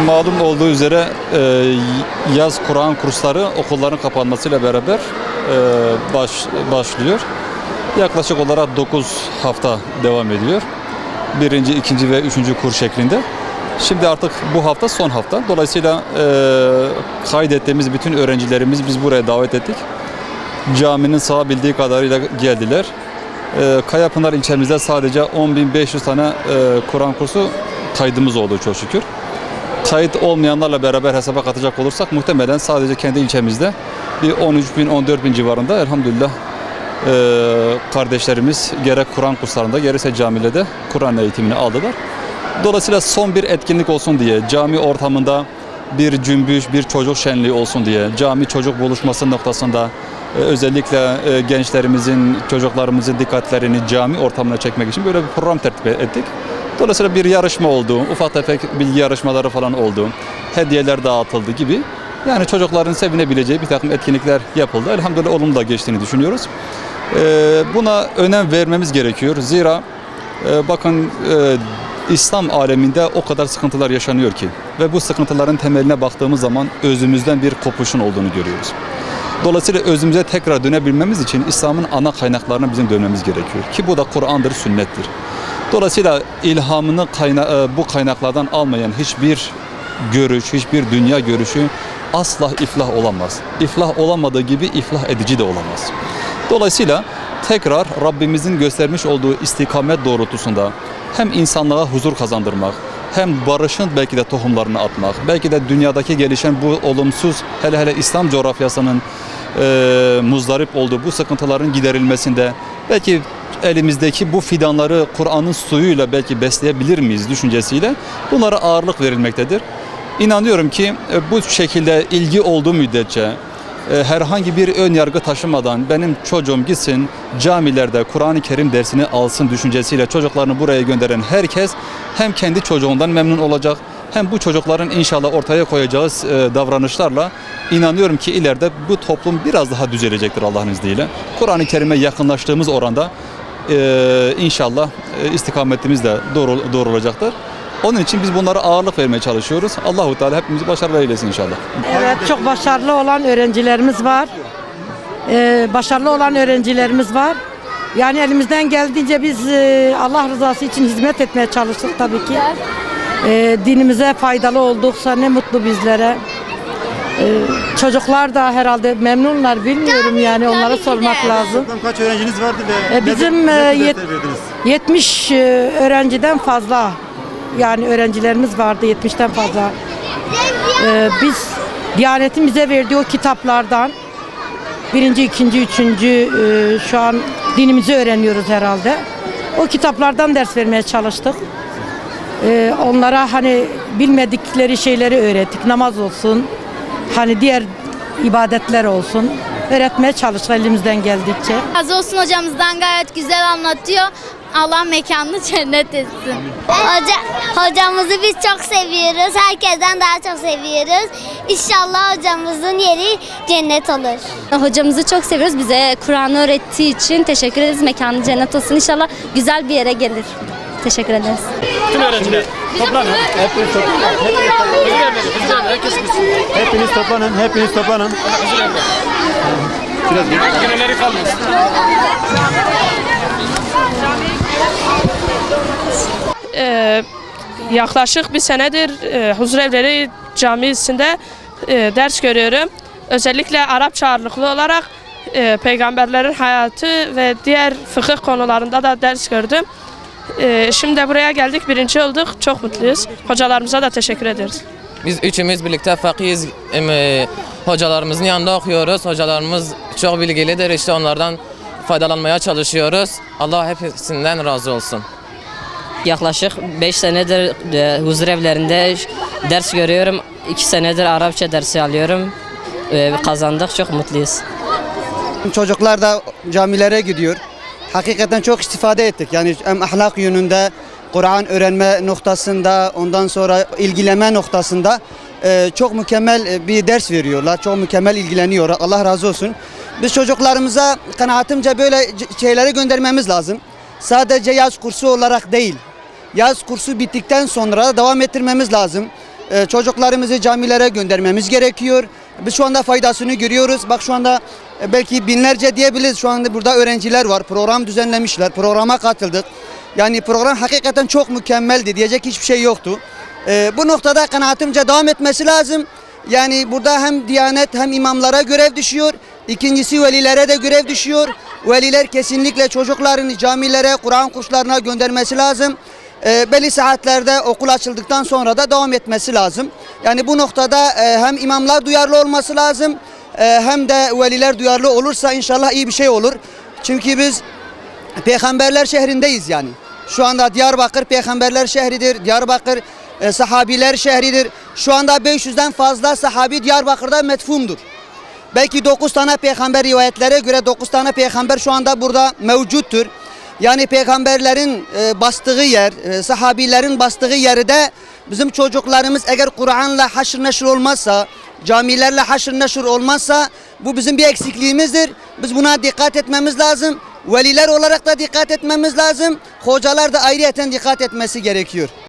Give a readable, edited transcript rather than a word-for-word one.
Malum olduğu üzere yaz Kur'an kursları okulların kapanmasıyla beraber başlıyor. Yaklaşık olarak 9 hafta devam ediyor. Birinci, ikinci ve üçüncü kur şeklinde. Şimdi artık bu hafta son hafta. Dolayısıyla kaydettiğimiz bütün öğrencilerimiz biz buraya davet ettik. Caminin sığabildiği kadarıyla geldiler. Kayapınar ilçemizde sadece 10.500 tane Kur'an kursu kaydımız oldu çok şükür. Kayıt olmayanlarla beraber hesaba katacak olursak muhtemelen sadece kendi ilçemizde bir 13.000, 14.000 civarında elhamdülillah kardeşlerimiz gerek Kur'an kurslarında gerekse camilerde Kur'an eğitimini aldılar. Dolayısıyla son bir etkinlik olsun diye, cami ortamında bir cümbüş, bir çocuk şenliği olsun diye, cami çocuk buluşması noktasında özellikle gençlerimizin, çocuklarımızın dikkatlerini cami ortamına çekmek için böyle bir program tertip ettik. Dolayısıyla bir yarışma oldu, ufak tefek bilgi yarışmaları falan oldu, hediyeler dağıtıldı gibi. Yani çocukların sevinebileceği bir takım etkinlikler yapıldı. Elhamdülillah olumlu da geçtiğini düşünüyoruz. Buna önem vermemiz gerekiyor. Zira bakın İslam aleminde o kadar sıkıntılar yaşanıyor ki ve bu sıkıntıların temeline baktığımız zaman özümüzden bir kopuşun olduğunu görüyoruz. Dolayısıyla özümüze tekrar dönebilmemiz için İslam'ın ana kaynaklarına bizim dönmemiz gerekiyor. Ki bu da Kur'an'dır, sünnettir. Dolayısıyla ilhamını bu kaynaklardan almayan hiçbir görüş, hiçbir dünya görüşü asla iflah olamaz. İflah olamadığı gibi iflah edici de olamaz. Dolayısıyla tekrar Rabbimizin göstermiş olduğu istikamet doğrultusunda hem insanlığa huzur kazandırmak, hem barışın belki de tohumlarını atmak, belki de dünyadaki gelişen bu olumsuz, hele hele İslam coğrafyasının muzdarip olduğu bu sıkıntıların giderilmesinde belki elimizdeki bu fidanları Kur'an'ın suyuyla belki besleyebilir miyiz düşüncesiyle bunlara ağırlık verilmektedir. İnanıyorum ki bu şekilde ilgi olduğu müddetçe herhangi bir ön yargı taşımadan benim çocuğum gitsin camilerde Kur'an-ı Kerim dersini alsın düşüncesiyle çocuklarını buraya gönderen herkes hem kendi çocuğundan memnun olacak hem bu çocukların inşallah ortaya koyacağı davranışlarla inanıyorum ki ileride bu toplum biraz daha düzelecektir Allah'ın izniyle. Kur'an-ı Kerim'e yakınlaştığımız oranda inşallah istikametimiz de doğrulacaktır. Onun için biz bunlara ağırlık vermeye çalışıyoruz. Allahu Teala hepimizi başarılı eylesin inşallah. Evet, çok başarılı olan öğrencilerimiz var. Başarılı olan öğrencilerimiz var. Yani elimizden geldiğince biz Allah rızası için hizmet etmeye çalıştık tabii ki. Dinimize faydalı olduksa ne mutlu bizlere. Çocuklar da herhalde memnunlar, bilmiyorum yani onlara sormak lazım. Kaç öğrenciniz vardı ve bizim 70 öğrenciden fazla. Yani öğrencilerimiz vardı 70'ten fazla. Biz Diyanet'in bize verdiği o kitaplardan birinci, ikinci, üçüncü şu an dinimizi öğreniyoruz herhalde. O kitaplardan ders vermeye çalıştık. Onlara hani bilmedikleri şeyleri öğrettik. Namaz olsun, hani diğer ibadetler olsun. Öğretmeye çalıştık elimizden geldikçe. Razı olsun hocamızdan, gayet güzel anlatıyor. Allah mekanını cennet etsin. Hocamızı biz çok seviyoruz. Herkesten daha çok seviyoruz. İnşallah hocamızın yeri cennet olur. Hocamızı çok seviyoruz. Bize Kur'an'ı öğrettiği için teşekkür ederiz. Mekanı cennet olsun. İnşallah güzel bir yere gelir. Teşekkür ederiz. Tüm öğrenciler toplanın. Hepiniz toplanın. Herkes gitsin. Hepiniz toplanın. Biraz gerileri kalmasın. Yaklaşık bir senedir Huzurevleri Camisi'nde ders görüyorum. Özellikle Arapça ağırlıklı olarak peygamberlerin hayatı ve diğer fıkıh konularında da ders gördüm. Şimdi buraya geldik, birinci olduk. Çok mutluyuz. Hocalarımıza da teşekkür ederiz. Biz üçümüz birlikte fakihiz. Hocalarımızın yanında okuyoruz. Hocalarımız çok bilgilidir. İşte onlardan faydalanmaya çalışıyoruz. Allah hepsinden razı olsun. Yaklaşık 5 senedir huzurevlerinde ders görüyorum. 2 senedir Arapça dersi alıyorum. Kazandık, çok mutluyuz. Çocuklar da camilere gidiyor. Hakikaten çok istifade ettik. Yani hem ahlak yönünde, Kur'an öğrenme noktasında, ondan sonra ilgilenme noktasında çok mükemmel bir ders veriyorlar. Çok mükemmel ilgileniyor. Allah razı olsun. Biz çocuklarımıza kanaatimce böyle şeyleri göndermemiz lazım. Sadece yaz kursu olarak değil. Yaz kursu bittikten sonra devam ettirmemiz lazım. Çocuklarımızı camilere göndermemiz gerekiyor. Biz şu anda faydasını görüyoruz. Bak şu anda belki binlerce diyebiliriz. Şu anda burada öğrenciler var. Program düzenlemişler. Programa katıldık. Yani program hakikaten çok mükemmeldi. Diyecek hiçbir şey yoktu. Bu noktada kanaatimce devam etmesi lazım. Yani burada hem Diyanet hem imamlara görev düşüyor. İkincisi velilere de görev düşüyor. Veliler kesinlikle çocuklarını camilere, Kur'an kurslarına göndermesi lazım. Belli saatlerde okul açıldıktan sonra da devam etmesi lazım. Yani bu noktada hem imamlar duyarlı olması lazım hem de veliler duyarlı olursa inşallah iyi bir şey olur. Çünkü biz peygamberler şehrindeyiz yani. Şu anda Diyarbakır peygamberler şehridir. Diyarbakır sahabiler şehridir. Şu anda 500'den fazla sahabi Diyarbakır'da metfundur. Belki 9 tane peygamber rivayetlere göre 9 tane peygamber şu anda burada mevcuttur. Yani peygamberlerin bastığı yer, sahabilerin bastığı yerde bizim çocuklarımız eğer Kur'an'la haşr neşr olmazsa, camilerle haşr neşr olmazsa bu bizim bir eksikliğimizdir. Biz buna dikkat etmemiz lazım. Veliler olarak da dikkat etmemiz lazım. Hocalar da ayrıyeten dikkat etmesi gerekiyor.